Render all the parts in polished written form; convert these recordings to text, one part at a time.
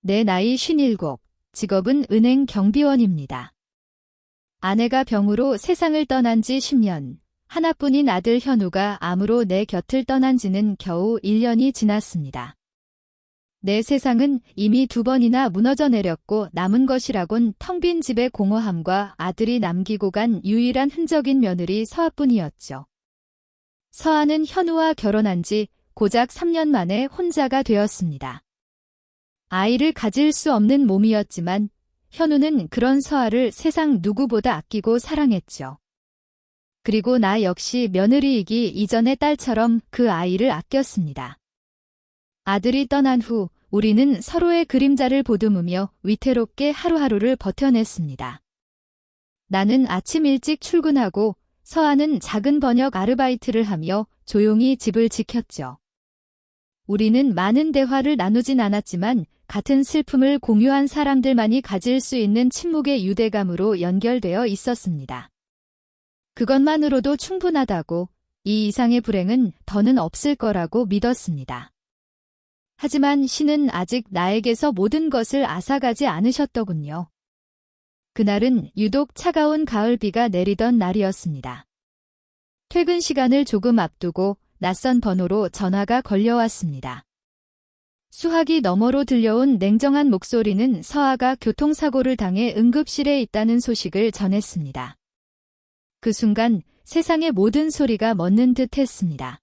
내 나이 57, 직업은 은행 경비원입니다. 아내가 병으로 세상을 떠난 지 10년, 하나뿐인 아들 현우가 암으로 내 곁을 떠난 지는 겨우 1년이 지났습니다. 내 세상은 이미 2번이나 무너져 내렸고 남은 것이라곤 텅 빈 집의 공허함과 아들이 남기고 간 유일한 흔적인 며느리 서아뿐이었죠. 서아는 현우와 결혼한 지 고작 3년 만에 혼자가 되었습니다. 아이를 가질 수 없는 몸이었지만 현우는 그런 서아를 세상 누구보다 아끼고 사랑했죠. 그리고 나 역시 며느리이기 이전의 딸처럼 그 아이를 아꼈습니다. 아들이 떠난 후 우리는 서로의 그림자를 보듬으며 위태롭게 하루하루를 버텨냈습니다. 나는 아침 일찍 출근하고 서아는 작은 번역 아르바이트를 하며 조용히 집을 지켰죠. 우리는 많은 대화를 나누진 않았지만 같은 슬픔을 공유한 사람들만이 가질 수 있는 침묵의 유대감으로 연결되어 있었습니다. 그것만으로도 충분하다고, 이 이상의 불행은 더는 없을 거라고 믿었습니다. 하지만 신은 아직 나에게서 모든 것을 앗아가지 않으셨더군요. 그날은 유독 차가운 가을비가 내리던 날이었습니다. 퇴근 시간을 조금 앞두고 낯선 번호로 전화가 걸려왔습니다. 수화기 너머로 들려온 냉정한 목소리는 서아가 교통사고를 당해 응급실에 있다는 소식을 전했습니다. 그 순간 세상의 모든 소리가 멎는 듯 했습니다.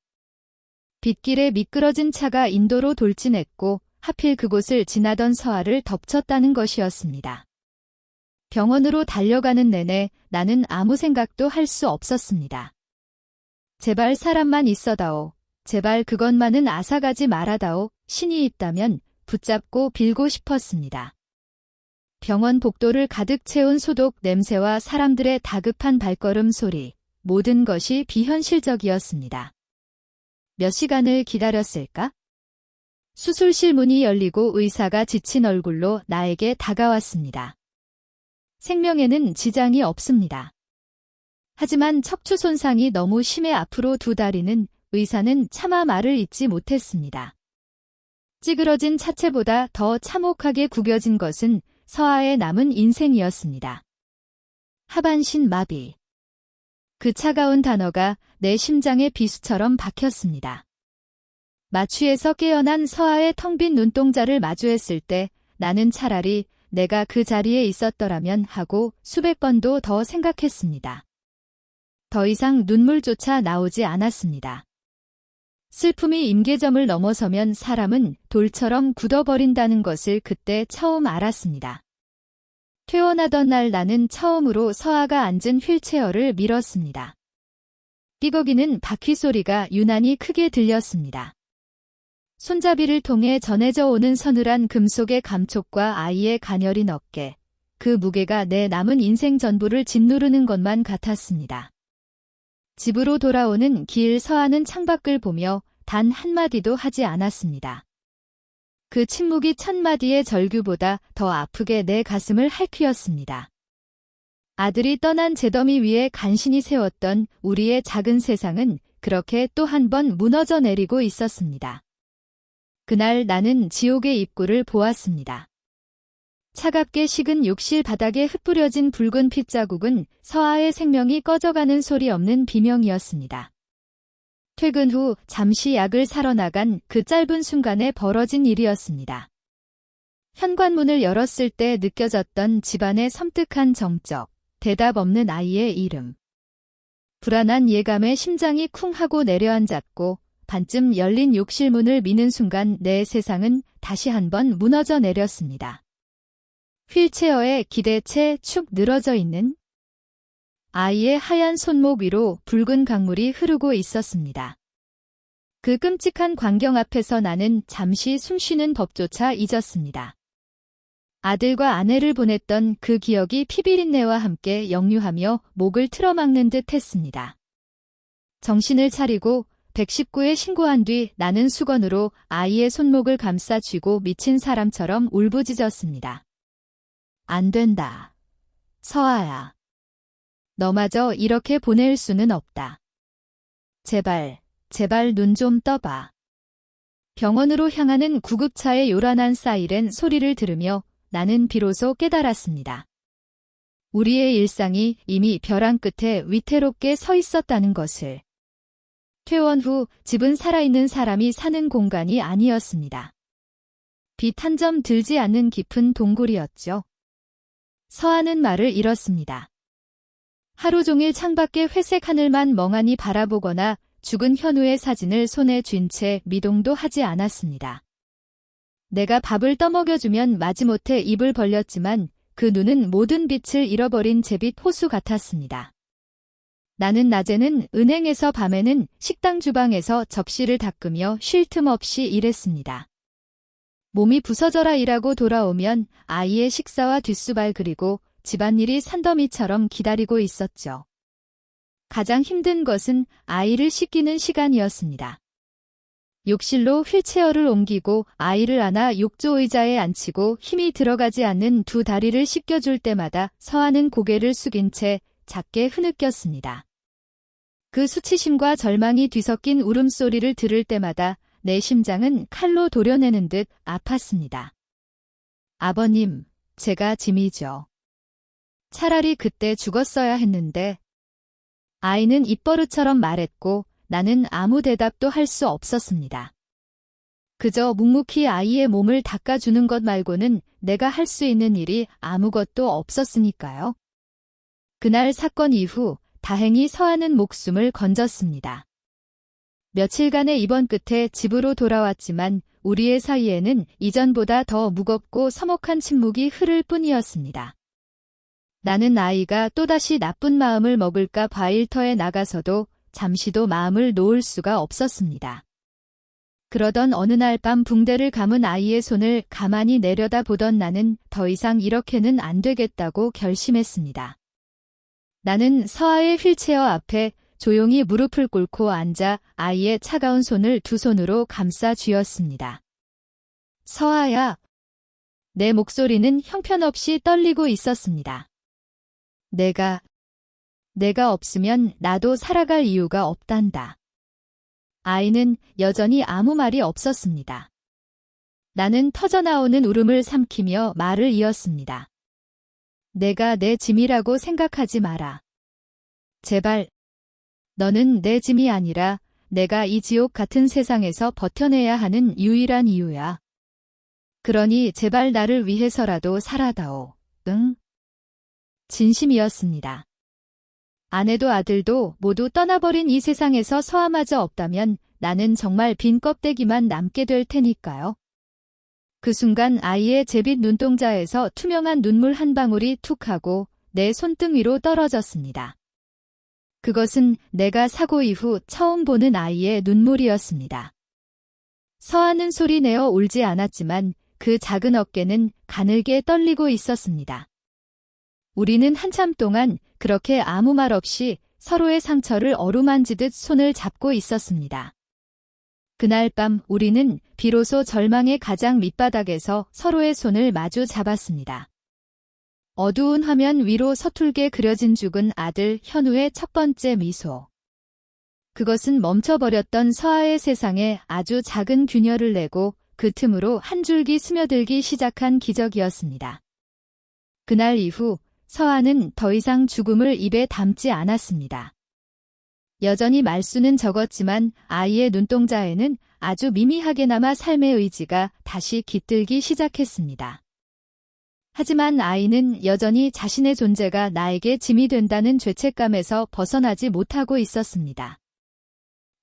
빗길에 미끄러진 차가 인도로 돌진했고 하필 그곳을 지나던 서아를 덮쳤다는 것이었습니다. 병원으로 달려가는 내내 나는 아무 생각도 할 수 없었습니다. 제발 사람만 있어다오. 제발 그것만은 앗아가지 말아다오. 신이 있다면 붙잡고 빌고 싶었습니다. 병원 복도를 가득 채운 소독 냄새와 사람들의 다급한 발걸음 소리, 모든 것이 비현실적이었습니다. 몇 시간을 기다렸을까? 수술실 문이 열리고 의사가 지친 얼굴로 나에게 다가왔습니다. 생명에는 지장이 없습니다. 하지만 척추 손상이 너무 심해 앞으로 2달이는 의사는 차마 말을 잇지 못했습니다. 찌그러진 차체보다 더 참혹하게 구겨진 것은 서아의 남은 인생이었습니다. 하반신 마비. 그 차가운 단어가 내 심장에 비수처럼 박혔습니다. 마취에서 깨어난 서아의 텅 빈 눈동자를 마주했을 때 나는 차라리 내가 그 자리에 있었더라면 하고 수백 번도 더 생각했습니다. 더 이상 눈물조차 나오지 않았습니다. 슬픔이 임계점을 넘어서면 사람은 돌처럼 굳어버린다는 것을 그때 처음 알았습니다. 퇴원하던 날 나는 처음으로 서아가 앉은 휠체어를 밀었습니다. 삐걱이는 바퀴 소리가 유난히 크게 들렸습니다. 손잡이를 통해 전해져 오는 서늘한 금속의 감촉과 아이의 가녀린 어깨, 그 무게가 내 남은 인생 전부를 짓누르는 것만 같았습니다. 집으로 돌아오는 길 서아는 창밖을 보며 단 한마디도 하지 않았습니다. 그 침묵이 1000마디의 절규보다 더 아프게 내 가슴을 핥히었습니다. 아들이 떠난 잿더미 위에 간신히 세웠던 우리의 작은 세상은 그렇게 또 한 번 무너져 내리고 있었습니다. 그날 나는 지옥의 입구를 보았습니다. 차갑게 식은 욕실 바닥에 흩뿌려진 붉은 핏자국은 서아의 생명이 꺼져가는 소리 없는 비명이었습니다. 퇴근 후 잠시 약을 사러 나간 그 짧은 순간에 벌어진 일이었습니다. 현관문을 열었을 때 느껴졌던 집안의 섬뜩한 정적, 대답 없는 아이의 이름. 불안한 예감에 심장이 쿵 하고 내려앉았고 반쯤 열린 욕실 문을 미는 순간 내 세상은 다시 한번 무너져 내렸습니다. 휠체어에 기대채 축 늘어져 있는 아이의 하얀 손목 위로 붉은 강물이 흐르고 있었습니다. 그 끔찍한 광경 앞에서 나는 잠시 숨쉬는 법조차 잊었습니다. 아들과 아내를 보냈던 그 기억이 피비린내와 함께 역류하며 목을 틀어막는 듯 했습니다. 정신을 차리고 119에 신고한 뒤 나는 수건으로 아이의 손목을 감싸 쥐고 미친 사람처럼 울부짖었습니다. 안 된다. 서아야. 너마저 이렇게 보낼 수는 없다. 제발, 제발 눈 좀 떠봐. 병원으로 향하는 구급차의 요란한 사이렌 소리를 들으며 나는 비로소 깨달았습니다. 우리의 일상이 이미 벼랑 끝에 위태롭게 서 있었다는 것을. 퇴원 후 집은 살아있는 사람이 사는 공간이 아니었습니다. 빛 한 점 들지 않는 깊은 동굴이었죠. 서하는 말을 잃었습니다. 하루 종일 창밖의 회색 하늘만 멍하니 바라보거나 죽은 현우의 사진을 손에 쥔 채 미동도 하지 않았습니다. 내가 밥을 떠먹여주면 마지못해 입을 벌렸지만 그 눈은 모든 빛을 잃어버린 제빛 호수 같았습니다. 나는 낮에는 은행에서 밤에는 식당 주방에서 접시를 닦으며 쉴 틈 없이 일했습니다. 몸이 부서져라 일하고 돌아오면 아이의 식사와 뒷수발 그리고 집안일이 산더미처럼 기다리고 있었죠. 가장 힘든 것은 아이를 씻기는 시간이었습니다. 욕실로 휠체어를 옮기고 아이를 안아 욕조 의자에 앉히고 힘이 들어가지 않는 두 다리를 씻겨줄 때마다 서하는 고개를 숙인 채 작게 흐느꼈습니다. 그 수치심과 절망이 뒤섞인 울음소리를 들을 때마다 내 심장은 칼로 도려내는 듯 아팠습니다. 아버님, 제가 짐이죠. 차라리 그때 죽었어야 했는데. 아이는 입버릇처럼 말했고 나는 아무 대답도 할 수 없었습니다. 그저 묵묵히 아이의 몸을 닦아주는 것 말고는 내가 할 수 있는 일이 아무것도 없었으니까요. 그날 사건 이후 다행히 서하는 목숨을 건졌습니다. 며칠간의 입원 끝에 집으로 돌아왔지만 우리의 사이에는 이전보다 더 무겁고 서먹한 침묵이 흐를 뿐이었습니다. 나는 아이가 또다시 나쁜 마음을 먹을까 봐 일터에 나가서도 잠시도 마음을 놓을 수가 없었습니다. 그러던 어느 날 밤 붕대를 감은 아이의 손을 가만히 내려다보던 나는 더 이상 이렇게는 안 되겠다고 결심했습니다. 나는 서하의 휠체어 앞에 조용히 무릎을 꿇고 앉아 아이의 차가운 손을 두 손으로 감싸 쥐었습니다. 서하야. 내 목소리는 형편없이 떨리고 있었습니다. 내가 없으면 나도 살아갈 이유가 없단다. 아이는 여전히 아무 말이 없었습니다. 나는 터져나오는 울음을 삼키며 말을 이었습니다. 내가 내 짐이라고 생각하지 마라. 제발. 너는 내 짐이 아니라 내가 이 지옥 같은 세상에서 버텨내야 하는 유일한 이유야. 그러니 제발 나를 위해서라도 살아다오. 응? 진심이었습니다. 아내도 아들도 모두 떠나버린 이 세상에서 서하마저 없다면 나는 정말 빈 껍데기만 남게 될 테니까요. 그 순간 아이의 제빛 눈동자에서 투명한 눈물 한 방울이 툭 하고 내 손등 위로 떨어졌습니다. 그것은 내가 사고 이후 처음 보는 아이의 눈물이었습니다. 서하는 소리 내어 울지 않았지만 그 작은 어깨는 가늘게 떨리고 있었습니다. 우리는 한참 동안 그렇게 아무 말 없이 서로의 상처를 어루만지듯 손을 잡고 있었습니다. 그날 밤 우리는 비로소 절망의 가장 밑바닥에서 서로의 손을 마주 잡았습니다. 어두운 화면 위로 서툴게 그려진 죽은 아들 현우의 첫 번째 미소. 그것은 멈춰버렸던 서하의 세상에 아주 작은 균열을 내고 그 틈으로 한 줄기 스며들기 시작한 기적이었습니다. 그날 이후 서하는 더 이상 죽음을 입에 담지 않았습니다. 여전히 말수는 적었지만 아이의 눈동자에는 아주 미미하게나마 삶의 의지가 다시 깃들기 시작했습니다. 하지만 아이는 여전히 자신의 존재가 나에게 짐이 된다는 죄책감에서 벗어나지 못하고 있었습니다.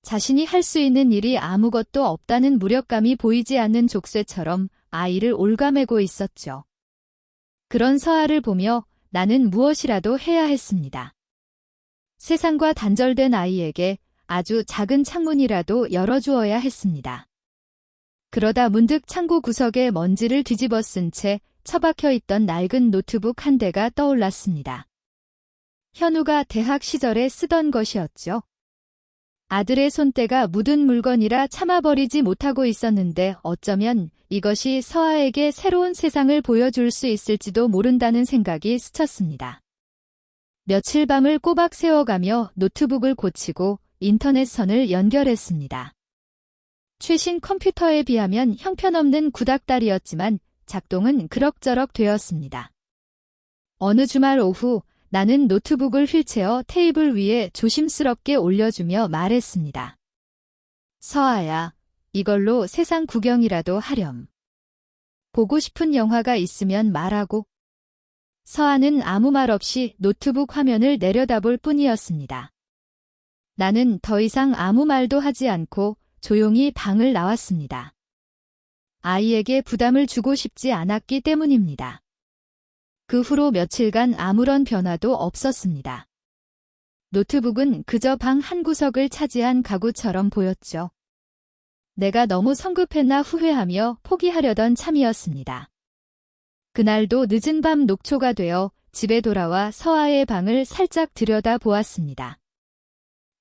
자신이 할 수 있는 일이 아무것도 없다는 무력감이 보이지 않는 족쇄처럼 아이를 올가매고 있었죠. 그런 서하를 보며 나는 무엇이라도 해야 했습니다. 세상과 단절된 아이에게 아주 작은 창문이라도 열어주어야 했습니다. 그러다 문득 창고 구석에 먼지를 뒤집어 쓴 채 처박혀 있던 낡은 노트북 한 대가 떠올랐습니다. 현우가 대학 시절에 쓰던 것이었죠. 아들의 손때가 묻은 물건이라 참아버리지 못하고 있었는데 어쩌면 이것이 서하에게 새로운 세상을 보여줄 수 있을지도 모른다는 생각이 스쳤습니다. 며칠 밤을 꼬박 세워가며 노트북을 고치고 인터넷 선을 연결했습니다. 최신 컴퓨터에 비하면 형편없는 구닥다리였지만 작동은 그럭저럭 되었습니다. 어느 주말 오후 나는 노트북을 휠체어 테이블 위에 조심스럽게 올려주며 말했습니다. 서아야, 이걸로 세상 구경이라도 하렴. 보고 싶은 영화가 있으면 말하고. 서아는 아무 말 없이 노트북 화면을 내려다볼 뿐이었습니다. 나는 더 이상 아무 말도 하지 않고 조용히 방을 나왔습니다. 아이에게 부담을 주고 싶지 않았기 때문입니다. 그 후로 며칠간 아무런 변화도 없었습니다. 노트북은 그저 방 한구석을 차지한 가구처럼 보였죠. 내가 너무 성급했나 후회하며 포기하려던 참이었습니다. 그날도 늦은 밤 녹초가 되어 집에 돌아와 서아의 방을 살짝 들여다보았습니다.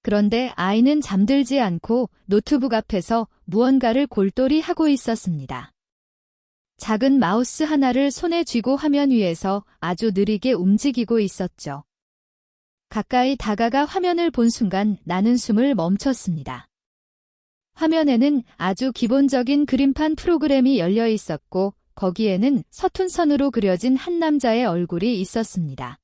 그런데 아이는 잠들지 않고 노트북 앞에서 무언가를 골똘히 하고 있었습니다. 작은 마우스 하나를 손에 쥐고 화면 위에서 아주 느리게 움직이고 있었죠. 가까이 다가가 화면을 본 순간 나는 숨을 멈췄습니다. 화면에는 아주 기본적인 그림판 프로그램이 열려 있었고 거기에는 서툰 선으로 그려진 한 남자의 얼굴이 있었습니다.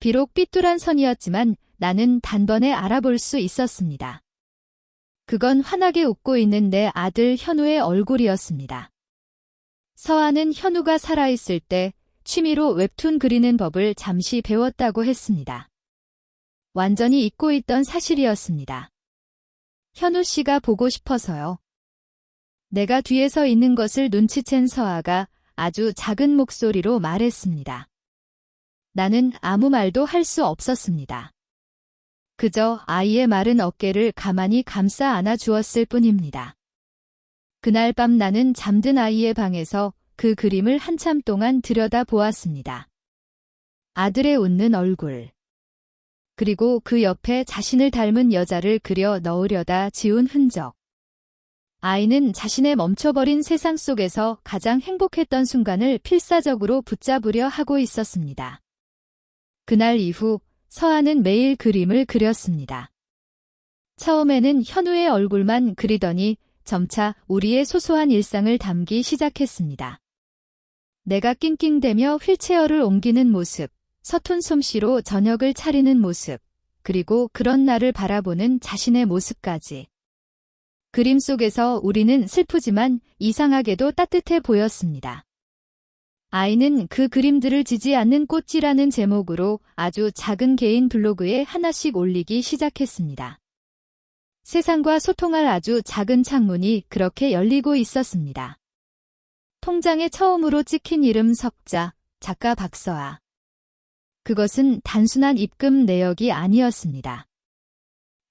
비록 삐뚤한 선이었지만 나는 단번에 알아볼 수 있었습니다. 그건 환하게 웃고 있는 내 아들 현우의 얼굴이었습니다. 서아는 현우가 살아있을 때 취미로 웹툰 그리는 법을 잠시 배웠다고 했습니다. 완전히 잊고 있던 사실이었습니다. 현우 씨가 보고 싶어서요. 내가 뒤에서 있는 것을 눈치챈 서아가 아주 작은 목소리로 말했습니다. 나는 아무 말도 할 수 없었습니다. 그저 아이의 마른 어깨를 가만히 감싸 안아 주었을 뿐입니다. 그날 밤 나는 잠든 아이의 방에서 그 그림을 한참 동안 들여다보았습니다. 아들의 웃는 얼굴. 그리고 그 옆에 자신을 닮은 여자를 그려 넣으려다 지운 흔적. 아이는 자신의 멈춰버린 세상 속에서 가장 행복했던 순간을 필사적으로 붙잡으려 하고 있었습니다. 그날 이후 서아는 매일 그림을 그렸습니다. 처음에는 현우의 얼굴만 그리더니 점차 우리의 소소한 일상을 담기 시작했습니다. 내가 낑낑대며 휠체어를 옮기는 모습, 서툰 솜씨로 저녁을 차리는 모습, 그리고 그런 나를 바라보는 자신의 모습까지. 그림 속에서 우리는 슬프지만 이상하게도 따뜻해 보였습니다. 아이는 그 그림들을 지지 않는 꽃이라는 제목으로 아주 작은 개인 블로그에 하나씩 올리기 시작했습니다. 세상과 소통할 아주 작은 창문이 그렇게 열리고 있었습니다. 통장에 처음으로 찍힌 이름 석자, 작가 박서아. 그것은 단순한 입금 내역이 아니었습니다.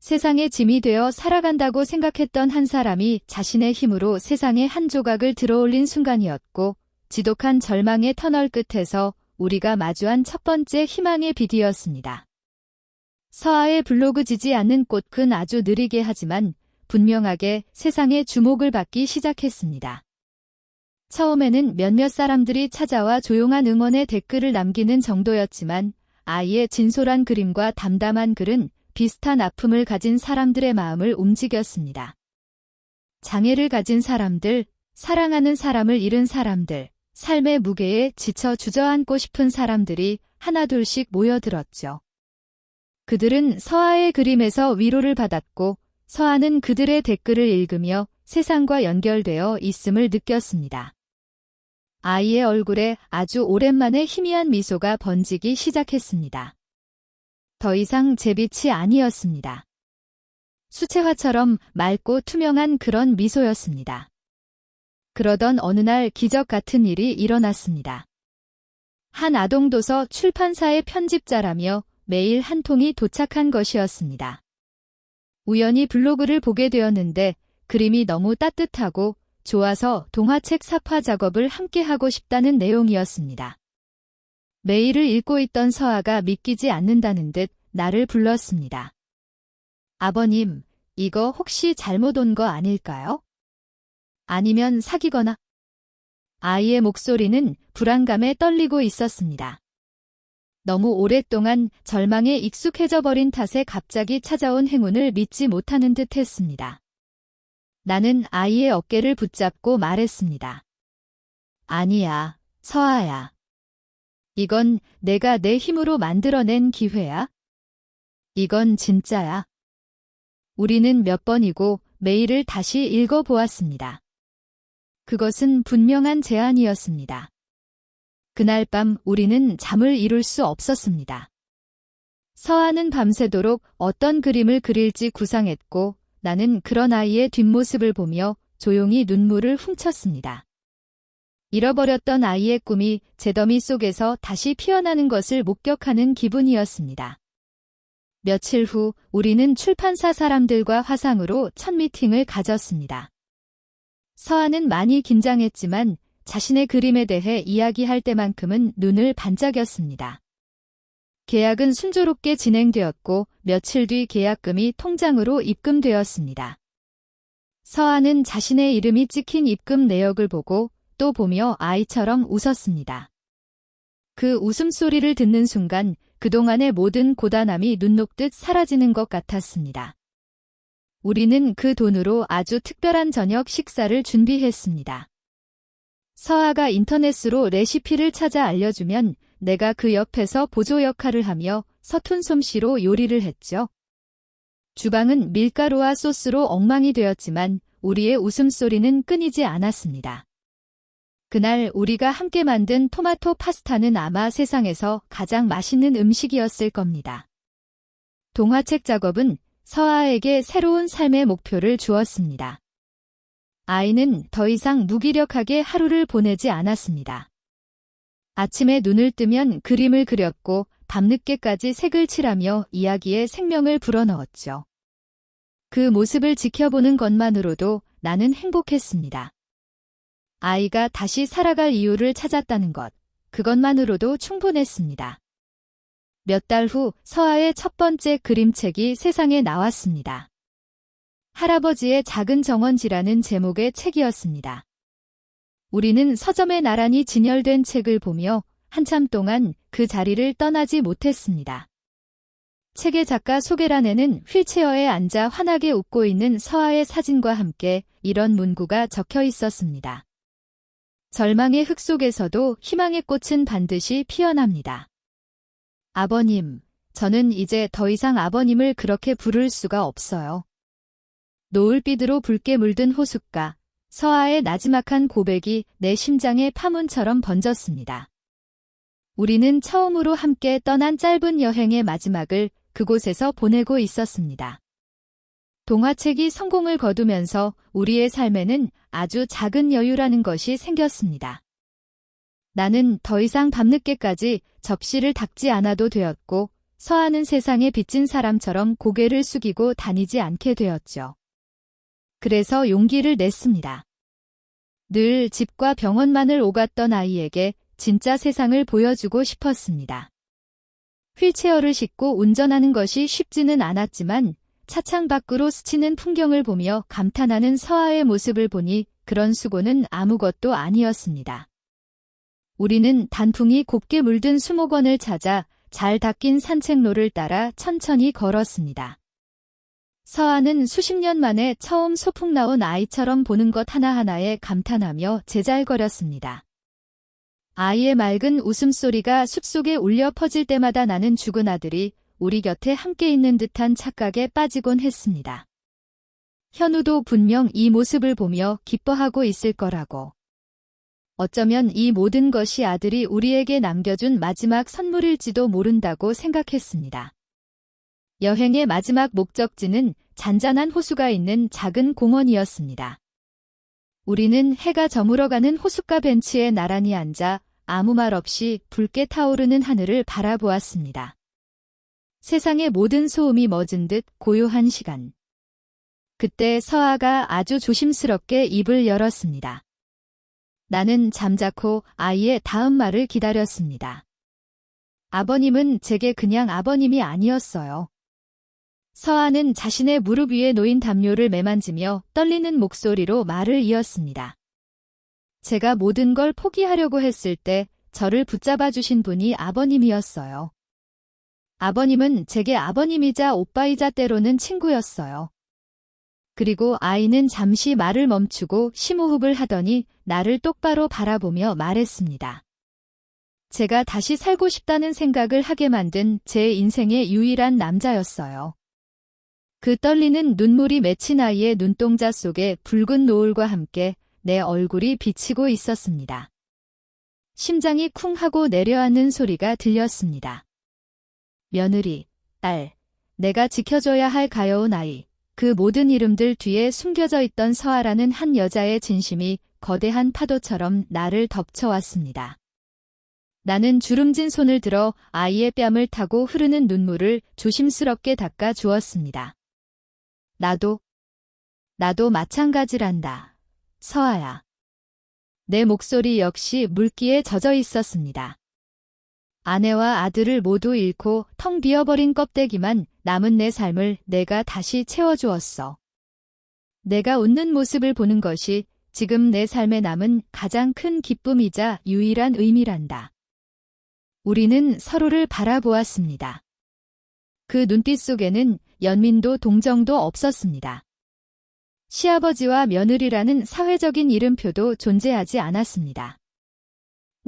세상의 짐이 되어 살아간다고 생각했던 한 사람이 자신의 힘으로 세상의 한 조각을 들어올린 순간이었고 지독한 절망의 터널 끝에서 우리가 마주한 첫 번째 희망의 빛이었습니다. 서아의 블로그 지지 않는 꽃은 아주 느리게 하지만 분명하게 세상의 주목을 받기 시작했습니다. 처음에는 몇몇 사람들이 찾아와 조용한 응원의 댓글을 남기는 정도였지만 아이의 진솔한 그림과 담담한 글은 비슷한 아픔을 가진 사람들의 마음을 움직였습니다. 장애를 가진 사람들, 사랑하는 사람을 잃은 사람들, 삶의 무게에 지쳐 주저앉고 싶은 사람들이 하나둘씩 모여들었죠. 그들은 서아의 그림에서 위로를 받았고 서아는 그들의 댓글을 읽으며 세상과 연결되어 있음을 느꼈습니다. 아이의 얼굴에 아주 오랜만에 희미한 미소가 번지기 시작했습니다. 더 이상 제 빛이 아니었습니다. 수채화처럼 맑고 투명한 그런 미소였습니다. 그러던 어느 날 기적 같은 일이 일어났습니다. 한 아동도서 출판사의 편집자라며 매일 한 통이 도착한 것이었습니다. 우연히 블로그를 보게 되었는데 그림이 너무 따뜻하고 좋아서 동화책 삽화 작업을 함께 하고 싶다는 내용이었습니다. 메일을 읽고 있던 서아가 믿기지 않는다는 듯 나를 불렀습니다. 아버님, 이거 혹시 잘못 온 거 아닐까요? 아니면 사기거나? 아이의 목소리는 불안감에 떨리고 있었습니다. 너무 오랫동안 절망에 익숙해져 버린 탓에 갑자기 찾아온 행운을 믿지 못하는 듯 했습니다. 나는 아이의 어깨를 붙잡고 말했습니다. 아니야, 서아야. 이건 내가 내 힘으로 만들어낸 기회야. 이건 진짜야. 우리는 몇 번이고 메일을 다시 읽어보았습니다. 그것은 분명한 제안이었습니다. 그날 밤 우리는 잠을 이룰 수 없었습니다. 서아는 밤새도록 어떤 그림을 그릴지 구상했고 나는 그런 아이의 뒷모습을 보며 조용히 눈물을 훔쳤습니다. 잃어버렸던 아이의 꿈이 제 더미 속에서 다시 피어나는 것을 목격하는 기분이었습니다. 며칠 후 우리는 출판사 사람들과 화상으로 첫 미팅을 가졌습니다. 서아는 많이 긴장했지만 자신의 그림에 대해 이야기할 때만큼은 눈을 반짝였습니다. 계약은 순조롭게 진행되었고 며칠 뒤 계약금이 통장으로 입금되었습니다. 서아는 자신의 이름이 찍힌 입금 내역을 보고 또 보며 아이처럼 웃었습니다. 그 웃음소리를 듣는 순간 그동안의 모든 고단함이 눈 녹듯 사라지는 것 같았습니다. 우리는 그 돈으로 아주 특별한 저녁 식사를 준비했습니다. 서아가 인터넷으로 레시피를 찾아 알려주면 내가 그 옆에서 보조 역할을 하며 서툰 솜씨로 요리를 했죠. 주방은 밀가루와 소스로 엉망이 되었지만 우리의 웃음소리는 끊이지 않았습니다. 그날 우리가 함께 만든 토마토 파스타는 아마 세상에서 가장 맛있는 음식이었을 겁니다. 동화책 작업은 서아에게 새로운 삶의 목표를 주었습니다. 아이는 더 이상 무기력하게 하루를 보내지 않았습니다. 아침에 눈을 뜨면 그림을 그렸고 밤늦게까지 색을 칠하며 이야기에 생명을 불어넣었죠. 그 모습을 지켜보는 것만으로도 나는 행복했습니다. 아이가 다시 살아갈 이유를 찾았다는 것, 그것만으로도 충분했습니다. 몇 달 후 서아의 첫 번째 그림책이 세상에 나왔습니다. 할아버지의 작은 정원지라는 제목의 책이었습니다. 우리는 서점에 나란히 진열된 책을 보며 한참 동안 그 자리를 떠나지 못했습니다. 책의 작가 소개란에는 휠체어에 앉아 환하게 웃고 있는 서아의 사진과 함께 이런 문구가 적혀 있었습니다. 절망의 흙 속에서도 희망의 꽃은 반드시 피어납니다. 아버님, 저는 이제 더 이상 아버님을 그렇게 부를 수가 없어요. 노을빛으로 붉게 물든 호숫가, 서아의 나지막한 고백이 내 심장에 파문처럼 번졌습니다. 우리는 처음으로 함께 떠난 짧은 여행의 마지막을 그곳에서 보내고 있었습니다. 동화책이 성공을 거두면서 우리의 삶에는 아주 작은 여유라는 것이 생겼습니다. 나는 더 이상 밤늦게까지 접시를 닦지 않아도 되었고 서아는 세상에 빚진 사람처럼 고개를 숙이고 다니지 않게 되었죠. 그래서 용기를 냈습니다. 늘 집과 병원만을 오갔던 아이에게 진짜 세상을 보여주고 싶었습니다. 휠체어를 싣고 운전하는 것이 쉽지는 않았지만 차창 밖으로 스치는 풍경을 보며 감탄하는 서아의 모습을 보니 그런 수고는 아무것도 아니었습니다. 우리는 단풍이 곱게 물든 수목원을 찾아 잘 닦인 산책로를 따라 천천히 걸었습니다. 서아는 수십 년 만에 처음 소풍 나온 아이처럼 보는 것 하나하나에 감탄하며 제잘거렸습니다. 아이의 맑은 웃음소리가 숲속에 울려 퍼질 때마다 나는 죽은 아들이 우리 곁에 함께 있는 듯한 착각에 빠지곤 했습니다. 현우도 분명 이 모습을 보며 기뻐하고 있을 거라고. 어쩌면 이 모든 것이 아들이 우리에게 남겨준 마지막 선물일지도 모른다고 생각했습니다. 여행의 마지막 목적지는 잔잔한 호수가 있는 작은 공원이었습니다. 우리는 해가 저물어가는 호숫가 벤치에 나란히 앉아 아무 말 없이 붉게 타오르는 하늘을 바라보았습니다. 세상의 모든 소음이 멎은 듯 고요한 시간. 그때 서아가 아주 조심스럽게 입을 열었습니다. 나는 잠자코 아이의 다음 말을 기다렸습니다. 아버님은 제게 그냥 아버님이 아니었어요. 서아는 자신의 무릎 위에 놓인 담요를 매만지며 떨리는 목소리로 말을 이었습니다. 제가 모든 걸 포기하려고 했을 때 저를 붙잡아 주신 분이 아버님이었어요. 아버님은 제게 아버님이자 오빠이자 때로는 친구였어요. 그리고 아이는 잠시 말을 멈추고 심호흡을 하더니 나를 똑바로 바라보며 말했습니다. 제가 다시 살고 싶다는 생각을 하게 만든 제 인생의 유일한 남자였어요. 그 떨리는 눈물이 맺힌 아이의 눈동자 속에 붉은 노을과 함께 내 얼굴이 비치고 있었습니다. 심장이 쿵 하고 내려앉는 소리가 들렸습니다. 며느리, 딸, 내가 지켜줘야 할 가여운 아이, 그 모든 이름들 뒤에 숨겨져 있던 서아라는 한 여자의 진심이 거대한 파도처럼 나를 덮쳐왔습니다. 나는 주름진 손을 들어 아이의 뺨을 타고 흐르는 눈물을 조심스럽게 닦아 주었습니다. 나도 마찬가지란다. 서아야. 내 목소리 역시 물기에 젖어 있었습니다. 아내와 아들을 모두 잃고 텅 비어버린 껍데기만 남은 내 삶을 내가 다시 채워주었어. 내가 웃는 모습을 보는 것이 지금 내 삶에 남은 가장 큰 기쁨이자 유일한 의미란다. 우리는 서로를 바라보았습니다. 그 눈빛 속에는 연민도 동정도 없었습니다. 시아버지와 며느리라는 사회적인 이름표도 존재하지 않았습니다.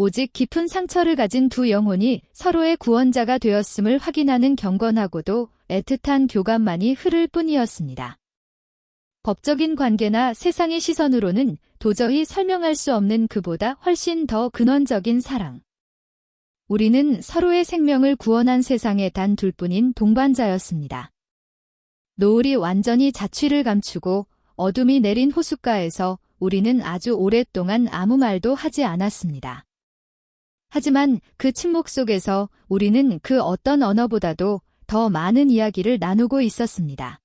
오직 깊은 상처를 가진 두 영혼이 서로의 구원자가 되었음을 확인하는 경건하고도 애틋한 교감만이 흐를 뿐이었습니다. 법적인 관계나 세상의 시선으로는 도저히 설명할 수 없는 그보다 훨씬 더 근원적인 사랑. 우리는 서로의 생명을 구원한 세상에 단 둘뿐인 동반자였습니다. 노을이 완전히 자취를 감추고 어둠이 내린 호숫가에서 우리는 아주 오랫동안 아무 말도 하지 않았습니다. 하지만 그 침묵 속에서 우리는 그 어떤 언어보다도 더 많은 이야기를 나누고 있었습니다.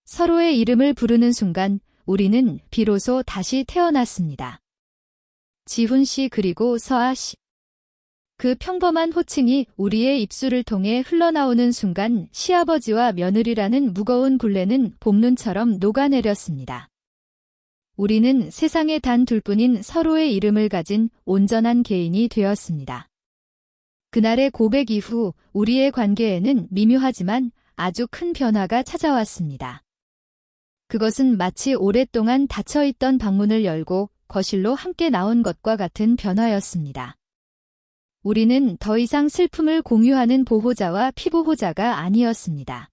서로의 이름을 부르는 순간 우리는 비로소 다시 태어났습니다. 지훈 씨 그리고 서아 씨. 그 평범한 호칭이 우리의 입술을 통해 흘러나오는 순간 시아버지와 며느리라는 무거운 굴레는 봄눈처럼 녹아내렸습니다. 우리는 세상에 단 둘뿐인 서로의 이름을 가진 온전한 개인이 되었습니다. 그날의 고백 이후 우리의 관계에는 미묘하지만 아주 큰 변화가 찾아왔습니다. 그것은 마치 오랫동안 닫혀있던 방문을 열고 거실로 함께 나온 것과 같은 변화였습니다. 우리는 더 이상 슬픔을 공유하는 보호자와 피보호자가 아니었습니다.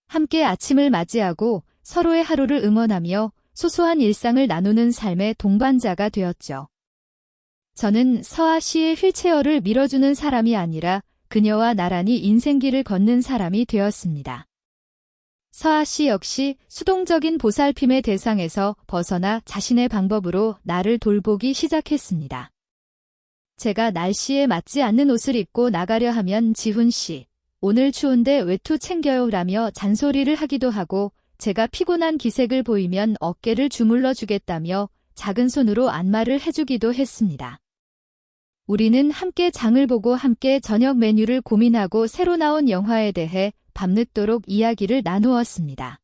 함께 아침을 맞이하고 서로의 하루를 응원하며 소소한 일상을 나누는 삶의 동반자가 되었죠. 저는 서아 씨의 휠체어를 밀어주는 사람이 아니라 그녀와 나란히 인생길을 걷는 사람이 되었습니다. 서아 씨 역시 수동적인 보살핌의 대상에서 벗어나 자신의 방법으로 나를 돌보기 시작했습니다. 제가 날씨에 맞지 않는 옷을 입고 나가려 하면 지훈 씨, 오늘 추운데 외투 챙겨요 라며 잔소리를 하기도 하고 제가 피곤한 기색을 보이면 어깨를 주물러 주겠다며 작은 손으로 안마를 해주기도 했습니다. 우리는 함께 장을 보고 함께 저녁 메뉴를 고민하고 새로 나온 영화에 대해 밤늦도록 이야기를 나누었습니다.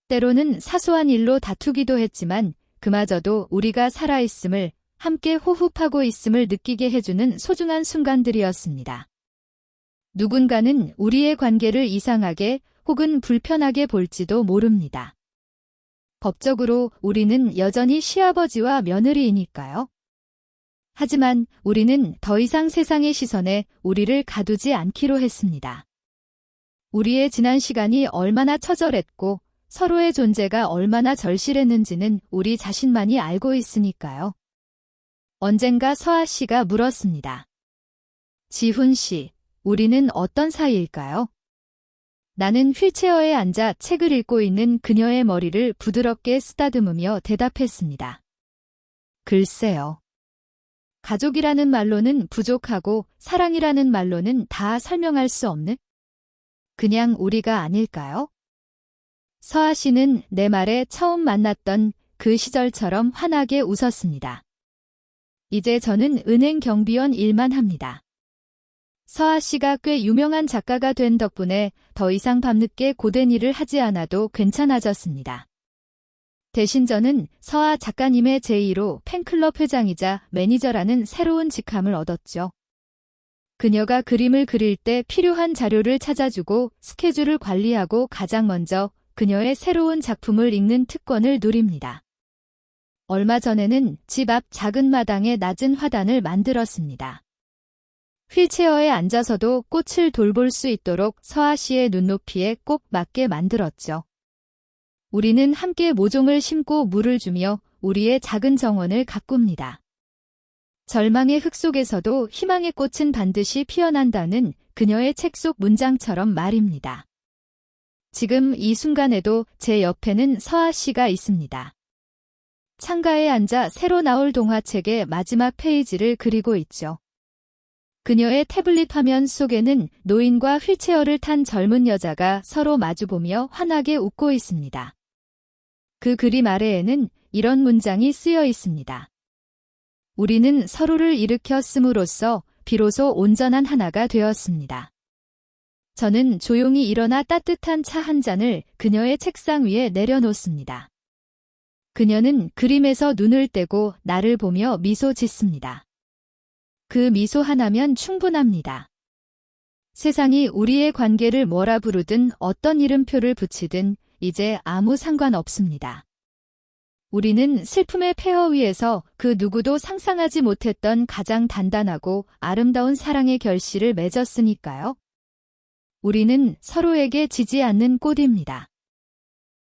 때로는 사소한 일로 다투기도 했지만 그마저도 우리가 살아있음을 함께 호흡하고 있음을 느끼게 해주는 소중한 순간들이었습니다. 누군가는 우리의 관계를 이상하게 혹은 불편하게 볼지도 모릅니다. 법적으로 우리는 여전히 시아버지와 며느리이니까요. 하지만 우리는 더 이상 세상의 시선에 우리를 가두지 않기로 했습니다. 우리의 지난 시간이 얼마나 처절했고 서로의 존재가 얼마나 절실했는지는 우리 자신만이 알고 있으니까요. 언젠가 서아 씨가 물었습니다. 지훈 씨, 우리는 어떤 사이일까요? 나는 휠체어에 앉아 책을 읽고 있는 그녀의 머리를 부드럽게 쓰다듬으며 대답했습니다. 글쎄요. 가족이라는 말로는 부족하고 사랑이라는 말로는 다 설명할 수 없는? 그냥 우리가 아닐까요? 서아 씨는 내 말에 처음 만났던 그 시절처럼 환하게 웃었습니다. 이제 저는 은행 경비원 일만 합니다. 서아 씨가 꽤 유명한 작가가 된 덕분에 더 이상 밤늦게 고된 일을 하지 않아도 괜찮아졌습니다. 대신 저는 서아 작가님의 제2로 팬클럽 회장이자 매니저라는 새로운 직함을 얻었죠. 그녀가 그림을 그릴 때 필요한 자료를 찾아주고 스케줄을 관리하고 가장 먼저 그녀의 새로운 작품을 읽는 특권을 누립니다. 얼마 전에는 집 앞 작은 마당에 낮은 화단을 만들었습니다. 휠체어에 앉아서도 꽃을 돌볼 수 있도록 서아 씨의 눈높이에 꼭 맞게 만들었죠. 우리는 함께 모종을 심고 물을 주며 우리의 작은 정원을 가꿉니다. 절망의 흙 속에서도 희망의 꽃은 반드시 피어난다는 그녀의 책 속 문장처럼 말입니다. 지금 이 순간에도 제 옆에는 서아 씨가 있습니다. 창가에 앉아 새로 나올 동화책의 마지막 페이지를 그리고 있죠. 그녀의 태블릿 화면 속에는 노인과 휠체어를 탄 젊은 여자가 서로 마주보며 환하게 웃고 있습니다. 그 그림 아래에는 이런 문장이 쓰여 있습니다. 우리는 서로를 일으켜 씀으로써 비로소 온전한 하나가 되었습니다. 저는 조용히 일어나 따뜻한 차 한 잔을 그녀의 책상 위에 내려놓습니다. 그녀는 그림에서 눈을 떼고 나를 보며 미소 짓습니다. 그 미소 하나면 충분합니다. 세상이 우리의 관계를 뭐라 부르든 어떤 이름표를 붙이든 이제 아무 상관없습니다. 우리는 슬픔의 폐허 위에서 그 누구도 상상하지 못했던 가장 단단하고 아름다운 사랑의 결실을 맺었으니까요. 우리는 서로에게 지지 않는 꽃입니다.